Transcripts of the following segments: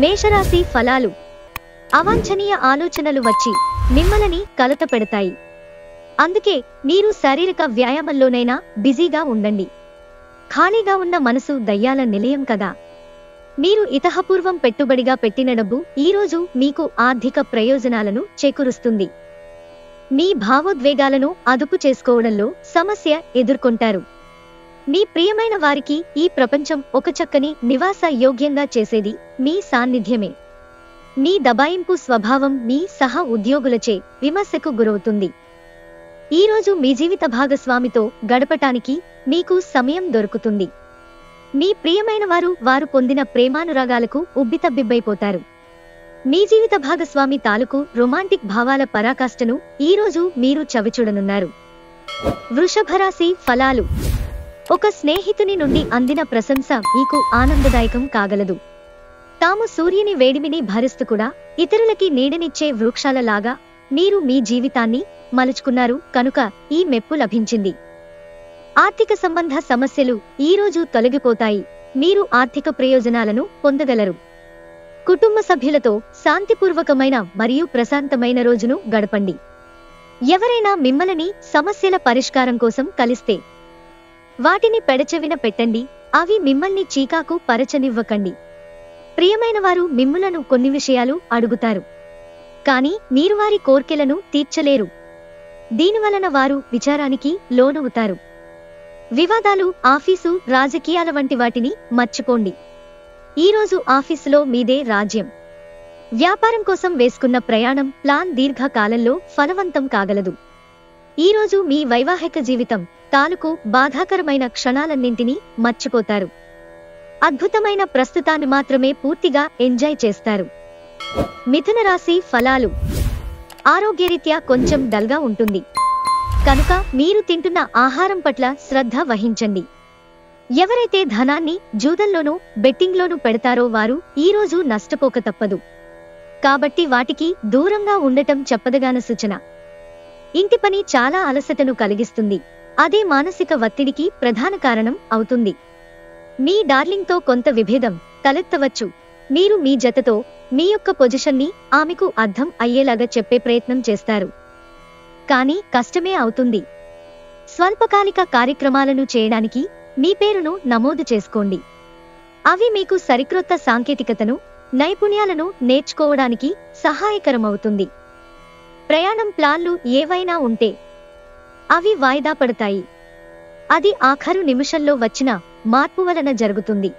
మేషరాశి ఫలాలు. అవాంఛనీయ ఆలోచనలు వచ్చి మిమ్మల్ని కలత పెడతాయి. అందుకే మీరు శారీరక వ్యాయామంలోనైనా బిజీగా ఉండండి. ఖాళీగా ఉన్న మనసు దయ్యాల నిలయం కదా. మీరు ఇతహపూర్వం పెట్టుబడిగా పెట్టిన డబ్బు ఈరోజు మీకు ఆర్థిక ప్రయోజనాలను చేకూరుస్తుంది. మీ భావోద్వేగాలను అదుపు చేసుకోవడంలో సమస్య ఎదుర్కొంటారు. మీ ప్రియమైన వారికి ఈ ప్రపంచం ఒక చక్కని నివాస యోగ్యంగా చేసేది మీ సాన్నిధ్యమే. మీ దబాయింపు స్వభావం మీ సహ ఉద్యోగులచే విమర్శకు గురవుతుంది. ఈరోజు మీ జీవిత భాగస్వామితో గడపటానికి మీకు సమయం దొరుకుతుంది. మీ ప్రియమైన వారు పొందిన ప్రేమానురాగాలకు ఉబ్బితబ్బిబ్బైపోతారు. మీ జీవిత భాగస్వామి తాలూకు రొమాంటిక్ భావాల పరాకాష్ఠను ఈరోజు మీరు చవిచూడనున్నారు. వృషభరాశి ఫలాలు. ఒక స్నేహితుని నుండి అందిన ప్రశంస మీకు ఆనందదాయకం కాగలదు. తాము సూర్యుని వేడిమిని భరిస్తూ కూడా ఇతరులకి నీడనిచ్చే వృక్షాలలాగా మీరు మీ జీవితాన్ని మలుచుకున్నారు కనుక ఈ మెప్పు లభించింది. ఆర్థిక సంబంధ సమస్యలు ఈరోజు తొలగిపోతాయి. మీరు ఆర్థిక ప్రయోజనాలను పొందగలరు. కుటుంబ సభ్యులతో శాంతిపూర్వకమైన మరియు ప్రశాంతమైన రోజును గడపండి. ఎవరైనా మిమ్మల్ని సమస్యల పరిష్కారం కోసం కలిస్తే వాటిని పెడచెవిన పెట్టండి. అవి మిమ్మల్ని చీకాకు పరచనివ్వకండి. ప్రియమైన వారు మిమ్ములను కొన్ని విషయాలు అడుగుతారు, కానీ మీరు వారి కోర్కెలను తీర్చలేరు. దీనివలన వారు విచారానికి లోనవుతారు. వివాదాలు, ఆఫీసు, రాజకీయాల వంటి వాటిని మర్చిపోండి. ఈరోజు ఆఫీసులో మీదే రాజ్యం. వ్యాపారం కోసం వేసుకున్న ప్రయాణం ప్లాన్ దీర్ఘకాలంలో ఫలవంతం కాగలదు. ఈరోజు మీ వైవాహిక జీవితం తాలూకు బాధాకరమైన క్షణాలన్నింటినీ మర్చిపోతారు. అద్భుతమైన ప్రస్తుతాన్ని మాత్రమే పూర్తిగా ఎంజాయ్ చేస్తారు. మిథున రాశి ఫలాలు. ఆరోగ్యరీత్యా కొంచెం డల్గా ఉంటుంది కనుక మీరు తింటున్న ఆహారం పట్ల శ్రద్ధ వహించండి. ఎవరైతే ధనాన్ని జూదంలోనూ బెట్టింగ్లోనూ పెడతారో వారు ఈరోజు నష్టపోక తప్పదు. కాబట్టి వాటికి దూరంగా ఉండటం చెప్పదగాన సూచన. ఇంటి పని చాలా అలసటను కలిగిస్తుంది. అదే మానసిక ఒత్తిడికి ప్రధాన కారణం అవుతుంది. మీ డార్లింగ్తో కొంత విభేదం తలెత్తవచ్చు. మీరు మీ జతతో మీ యొక్క పొజిషన్ని ఆమెకు అర్థం అయ్యేలాగా చెప్పే ప్రయత్నం చేస్తారు, కానీ కష్టమే అవుతుంది. స్వల్పకాలిక కార్యక్రమాలను చేయడానికి మీ పేరును నమోదు చేసుకోండి. అవి మీకు సరికొత్త సాంకేతికతను, నైపుణ్యాలను నేర్చుకోవడానికి సహాయకరమవుతుంది. ప్రయాణం ప్లాన్లు ఏవైనా ఉంటే అవి వాయిదా పడతాయి. అది ఆఖరు నిమిషంలో వచ్చిన మార్పు వలన జరుగుతుంది.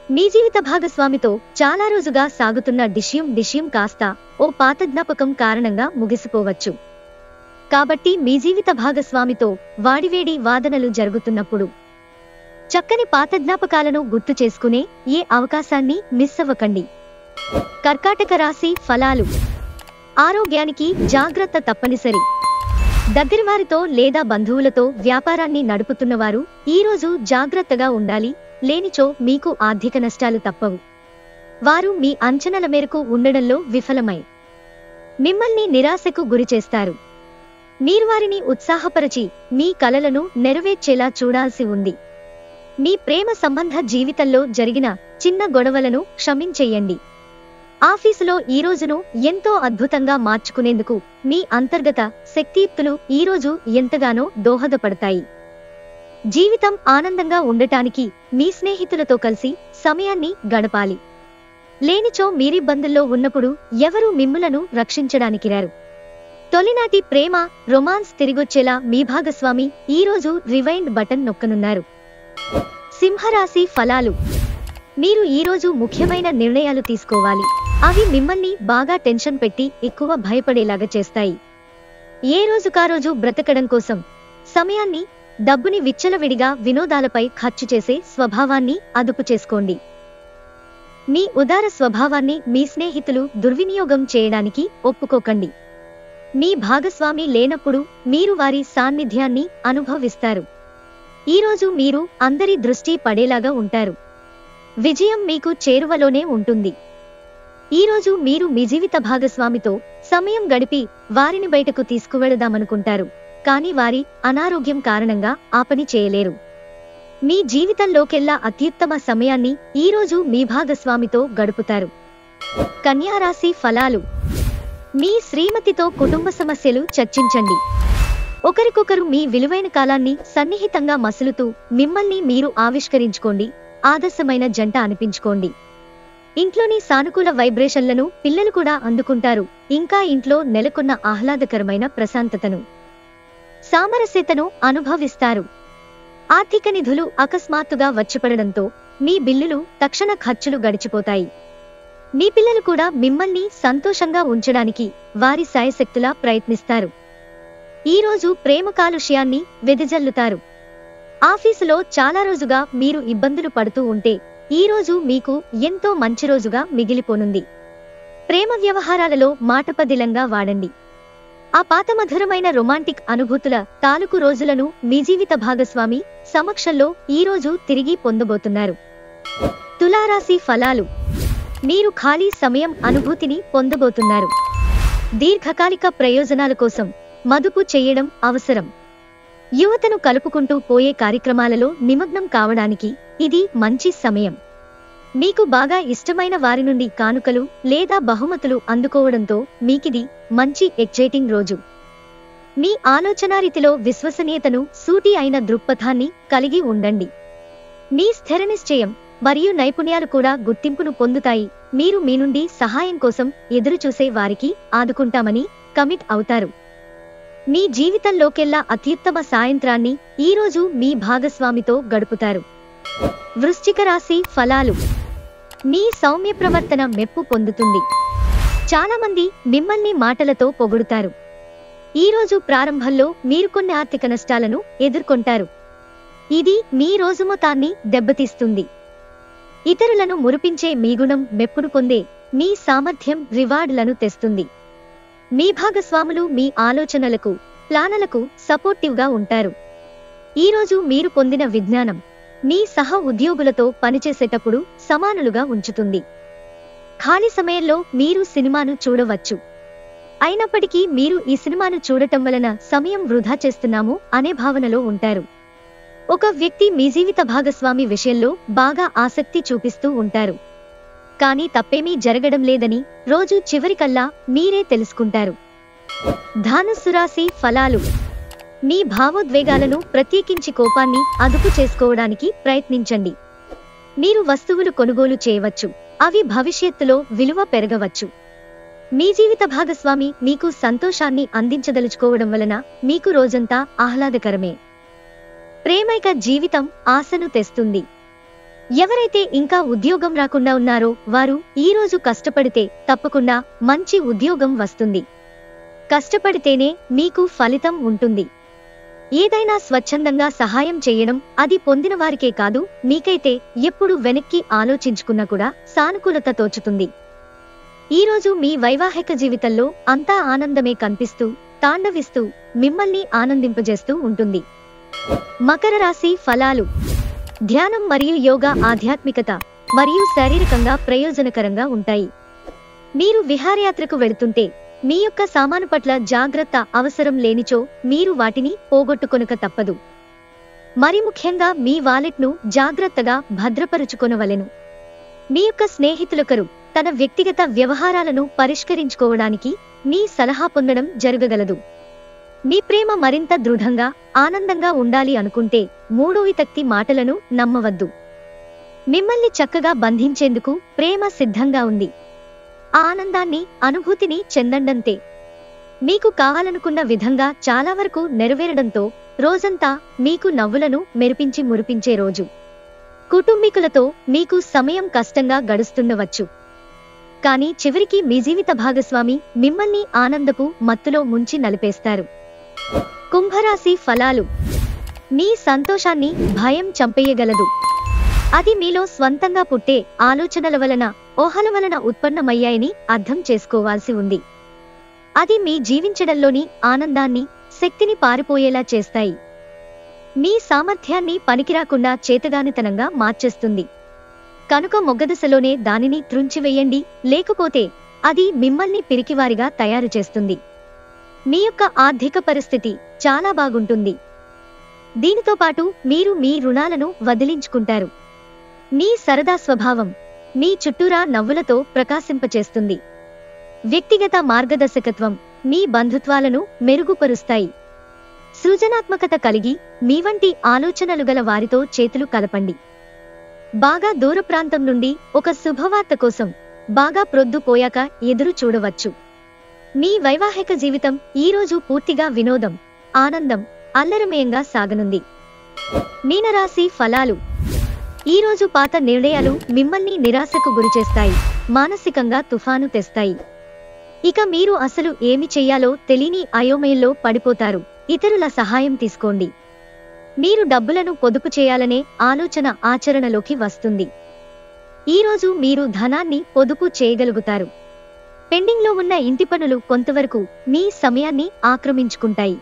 మీ జీవిత భాగస్వామితో చాలా రోజుగా సాగుతున్న డిష్యూం కాస్త ఓ పాత జ్ఞాపకం కారణంగా ముగిసిపోవచ్చు. కాబట్టి మీ జీవిత భాగస్వామితో వాడివేడి వాదనలు జరుగుతున్నప్పుడు చక్కని పాత జ్ఞాపకాలను గుర్తు చేసుకునే ఏ అవకాశాన్ని మిస్ అవ్వకండి. కర్కాటక రాశి ఫలాలు. ఆరోగ్యానికి జాగ్రత్త తప్పనిసరి. దగ్గరవారితో లేదా బంధువులతో వ్యాపారాన్ని నడుపుతున్నవారు ఈరోజు జాగ్రత్తగా ఉండాలి. లేనిచో మీకు ఆర్థిక నష్టాలు తప్పవు. వారు మీ అంచనాల మేరకు ఉండడంలో విఫలమై మిమ్మల్ని నిరాశకు గురిచేస్తారు. మీరు వారిని ఉత్సాహపరచి మీ కలలను నెరవేర్చేలా చూడాల్సి ఉంది. మీ ప్రేమ సంబంధ జీవితంలో జరిగిన చిన్న గొడవలను క్షమించేయండి. ఆఫీసులో ఈ రోజును ఎంతో అద్భుతంగా మార్చుకునేందుకు మీ అంతర్గత శక్తియుక్తులు ఈరోజు ఎంతగానో దోహదపడతాయి. జీవితం ఆనందంగా ఉండటానికి మీ స్నేహితులతో కలిసి సమయాన్ని గడపాలి. లేనిచో మీరిబ్బందుల్లో ఉన్నప్పుడు ఎవరూ మిమ్ములను రక్షించడానికి రారు. తొలినాటి ప్రేమ, రొమాన్స్ తిరిగొచ్చేలా మీ భాగస్వామి ఈరోజు రివైండ్ బటన్ నొక్కనున్నారు. సింహరాశి ఫలాలు. మీరు ఈరోజు ముఖ్యమైన నిర్ణయాలు తీసుకోవాలి. అవి మిమ్మల్ని బాగా టెన్షన్ పెట్టి ఎక్కువ భయపడేలాగా చేస్తాయి. ఏ రోజుకారోజు బ్రతకడం కోసం సమయాన్ని, డబ్బుని విచ్చలవిడిగా వినోదాలపై ఖర్చు చేసే స్వభావాన్ని అదుపు చేసుకోండి. మీ ఉదార స్వభావాన్ని మీ స్నేహితులు దుర్వినియోగం చేయడానికి ఒప్పుకోకండి. మీ భాగస్వామి లేనప్పుడు మీరు వారి సాన్నిధ్యాన్ని అనుభవిస్తారు. ఈరోజు మీరు అందరి దృష్టి పడేలాగా ఉంటారు. విజయం మీకు చేరువలోనే ఉంటుంది. ఈరోజు మీరు మీ జీవిత భాగస్వామితో సమయం గడిపి వారిని బయటకు తీసుకువెళదామనుకుంటారు, కానీ వారి అనారోగ్యం కారణంగా ఆ పని చేయలేరు. మీ జీవితంలోకెల్లా అత్యుత్తమ సమయాన్ని ఈరోజు మీ భాగస్వామితో గడుపుతారు. కన్యా రాశి ఫలాలు. మీ శ్రీమతితో కుటుంబ సమస్యలు చర్చించండి. ఒకరికొకరు మీ విలువైన కాలాన్ని సన్నిహితంగా మసులుతూ మిమ్మల్ని మీరు ఆవిష్కరించుకోండి, ఆదర్శమైన జంట అనిపించుకోండి. ఇంట్లోని సానుకూల వైబ్రేషన్లను పిల్లలు కూడా అందుకుంటారు. ఇంకా ఇంట్లో నెలకొన్న ఆహ్లాదకరమైన ప్రశాంతతను, సామరస్యతను అనుభవిస్తారు. ఆర్థిక నిధులు అకస్మాత్తుగా వచ్చిపడడంతో మీ బిల్లులు, తక్షణ ఖర్చులు గడిచిపోతాయి. మీ పిల్లలు కూడా మిమ్మల్ని సంతోషంగా ఉంచడానికి వారి శాయశక్తులా ప్రయత్నిస్తారు. ఈరోజు ప్రేమ కాలుష్యాన్ని వెదజల్లుతారు. ఆఫీసులో చాలా రోజుగా మీరు ఇబ్బందులు పడుతూ ఉంటే ఈరోజు మీకు ఎంతో మంచి రోజుగా మిగిలిపోనుంది. ప్రేమ వ్యవహారాలలో మాటపదిలంగా వాడండి. ఆ పాత మధురమైన రొమాంటిక్ అనుభూతుల తాలూకు రోజులను మీ జీవిత భాగస్వామి సమక్షంలో ఈరోజు తిరిగి పొందబోతున్నారు. తులారాశి ఫలాలు. మీరు ఖాళీ సమయం అనుభూతిని పొందబోతున్నారు. దీర్ఘకాలిక ప్రయోజనాల కోసం మదుపు చేయడం అవసరం. యువతను కలుపుకుంటూ పోయే కార్యక్రమాలలో నిమగ్నం కావడానికి ఇది మంచి సమయం. మీకు బాగా ఇష్టమైన వారి నుండి కానుకలు లేదా బహుమతులు అందుకోవడంతో మీకిది మంచి ఎక్సైటింగ్ రోజు. మీ ఆలోచనారీతిలో విశ్వసనీయతను, సూటి అయిన దృక్పథాన్ని కలిగి ఉండండి. మీ స్థిర నిశ్చయం మరియు నైపుణ్యాలు కూడా గుర్తింపును పొందుతాయి. మీరు మీ నుండి సహాయం కోసం ఎదురుచూసే వారికి ఆదుకుంటామని కమిట్ అవుతారు. మీ జీవితంలోకెల్లా అత్యుత్తమ సాయంత్రాన్ని ఈరోజు మీ భాగస్వామితో గడుపుతారు. వృశ్చిక రాశి ఫలాలు. మీ సౌమ్య ప్రవర్తన మెప్పు పొందుతుంది. చాలామంది మిమ్మల్ని మాటలతో పొగుడుతారు. ఈరోజు ప్రారంభంలో మీరు కొన్ని ఆర్థిక నష్టాలను ఎదుర్కొంటారు. ఇది మీ రోజు మొత్తాన్ని దెబ్బతీస్తుంది. ఇతరులను మురిపించే మీ గుణం మెప్పును పొందే మీ సామర్థ్యం రివార్డులను తెస్తుంది. మీ భాగస్వాములు మీ ఆలోచనలకు, ప్లానలకు సపోర్టివ్గా ఉంటారు. ఈరోజు మీరు పొందిన విజ్ఞానం మీ సహ ఉద్యోగులతో పనిచేసేటప్పుడు సమానులుగా ఉంచుతుంది. ఖాళీ సమయంలో మీరు సినిమాను చూడవచ్చు. అయినప్పటికీ మీరు ఈ సినిమాను చూడటం వలన సమయం వృధా చేస్తున్నాము అనే భావనలో ఉంటారు. ఒక వ్యక్తి మీ జీవిత భాగస్వామి విషయంలో బాగా ఆసక్తి చూపిస్తూ ఉంటారు. కానీ తప్పేమీ జరగడం లేదని రోజు చివరికల్లా మీరే తెలుసుకుంటారు. ధనుస్సు రాశి ఫలాలు. మీ భావోద్వేగాలను, ప్రత్యేకించి కోపాన్ని అదుపు చేసుకోవడానికి ప్రయత్నించండి. మీరు వస్తువులు కొనుగోలు చేయవచ్చు. అవి భవిష్యత్తులో విలువ పెరగవచ్చు. మీ జీవిత భాగస్వామి మీకు సంతోషాన్ని అందించదలుచుకోవడం వలన మీకు రోజంతా ఆహ్లాదకరమే. ప్రేమైక జీవితం ఆశను తెస్తుంది. ఎవరైతే ఇంకా ఉద్యోగం రాకుండా ఉన్నారో వారు ఈరోజు కష్టపడితే తప్పకుండా మంచి ఉద్యోగం వస్తుంది. కష్టపడితేనే మీకు ఫలితం ఉంటుంది. ఏదైనా స్వచ్ఛందంగా సహాయం చేయడం, అది పొందిన వారికే కాదు, మీకైతే ఎప్పుడు వెనక్కి ఆలోచించుకున్నా కూడా సానుకూలత తోచుతుంది. ఈరోజు మీ వైవాహిక జీవితంలో అంతా ఆనందమే కనిపిస్తూ, తాండవిస్తూ, మిమ్మల్ని ఆనందింపజేస్తూ ఉంటుంది. మకర రాశి ఫలాలు. ధ్యానం మరియు యోగా ఆధ్యాత్మికత మరియు శారీరకంగా ప్రయోజనకరంగా ఉంటాయి. మీరు విహారయాత్రకు వెళుతుంటే మీ యొక్క సామాను పట్ల జాగ్రత్త అవసరం లేనిచో మీరు వాటిని పోగొట్టుకొనక తప్పదు. మరి ముఖ్యంగా మీ వాలెట్ను జాగ్రత్తగా భద్రపరుచుకొనవలెను. మీ యొక్క స్నేహితులొకరు తన వ్యక్తిగత వ్యవహారాలను పరిష్కరించుకోవడానికి మీ సలహా పొందడం జరగగలదు. మీ ప్రేమ మరింత దృఢంగా, ఆనందంగా ఉండాలి అనుకుంటే మూడో వ్యక్తి మాటలను నమ్మవద్దు. మిమ్మల్ని చక్కగా బంధించేందుకు ప్రేమ సిద్ధంగా ఉంది. ఆ ఆనందాన్ని, అనుభూతిని చెందండంతే. మీకు కావాలనుకున్న విధంగా చాలా వరకు నెరవేరడంతో రోజంతా మీకు నవ్వులను మెరిపించి మురిపించే రోజు. కుటుంబీకులతో మీకు సమయం కష్టంగా గడుస్తుండవచ్చు. కానీ చివరికి మీ జీవిత భాగస్వామి మిమ్మల్ని ఆనందపు మత్తులో ముంచి నలిపేస్తారు. కుంభరాశి ఫలాలు. మీ సంతోషాన్ని భయం చంపేయగలదు. అది మీలో స్వంతంగా పుట్టే ఆలోచనల వలన, ఊహల వలన ఉత్పన్నమయ్యాయని అర్థం చేసుకోవాల్సి ఉంది. అది మీ జీవించడంలోని ఆనందాన్ని, శక్తిని పారిపోయేలా చేస్తాయి. మీ సామర్థ్యాన్ని పనికిరాకుండా చేతగానితనంగా మార్చేస్తుంది. కనుక మొగ్గదశలోనే దానిని త్రుంచివేయండి, లేకపోతే అది మిమ్మల్ని పిరికివారిగా తయారు చేస్తుంది. మీ యొక్క ఆర్థిక పరిస్థితి చాలా బాగుంటుంది. దీనితో పాటు మీరు మీ రుణాలను వదిలించుకుంటారు. మీ సరదా స్వభావం మీ చుట్టూరా నవ్వులతో ప్రకాశింపచేస్తుంది. వ్యక్తిగత మార్గదర్శకత్వం మీ బంధుత్వాలను మెరుగుపరుస్తాయి. సృజనాత్మకత కలిగి మీ వంటి ఆలోచనలు గల వారితో చేతులు కలపండి. బాగా దూర ప్రాంతం నుండి ఒక శుభవార్త కోసం బాగా ప్రొద్దుపోయాక ఎదురు చూడవచ్చు. మీ వైవాహిక జీవితం ఈరోజు పూర్తిగా వినోదం, ఆనందం, అల్లరమయంగా సాగనుంది. మీనరాశి ఫలాలు. ఈరోజు పాత నిర్ణయాలు మిమ్మల్ని నిరాశకు గురిచేస్తాయి, మానసికంగా తుఫాను తెస్తాయి. ఇక మీరు అసలు ఏమి చెయ్యాలో తెలియని అయోమయంలో పడిపోతారు. ఇతరుల సహాయం తీసుకోండి. మీరు డబ్బులను పొదుపు చేయాలనే ఆలోచన ఆచరణలోకి వస్తుంది. ఈరోజు మీరు ధనాన్ని పొదుపు చేయగలుగుతారు. పెండింగ్లో ఉన్న ఇంటి పనులు కొంతవరకు మీ సమయాన్ని ఆక్రమించుకుంటాయి.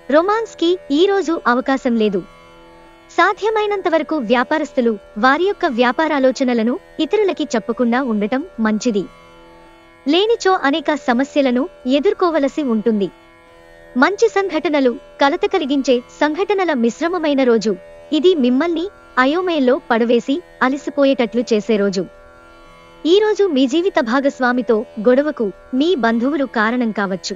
రొమాన్స్కి ఈరోజు అవకాశం లేదు. సాధ్యమైనంతవరకు వ్యాపారస్తులు వారి యొక్క వ్యాపారాలోచనలను ఇతరులకి చెప్పకుండా ఉండటం మంచిది. లేనిచో అనేక సమస్యలను ఎదుర్కోవలసి ఉంటుంది. మంచి సంఘటనలు, కలత కలిగించే సంఘటనల మిశ్రమమైన రోజు ఇది. మిమ్మల్ని అయోమయంలో పడవేసి అలసిపోయేటట్లు చేసే రోజు. ఈరోజు మీ జీవిత భాగస్వామితో గొడవకు మీ బంధువులు కారణం కావచ్చు.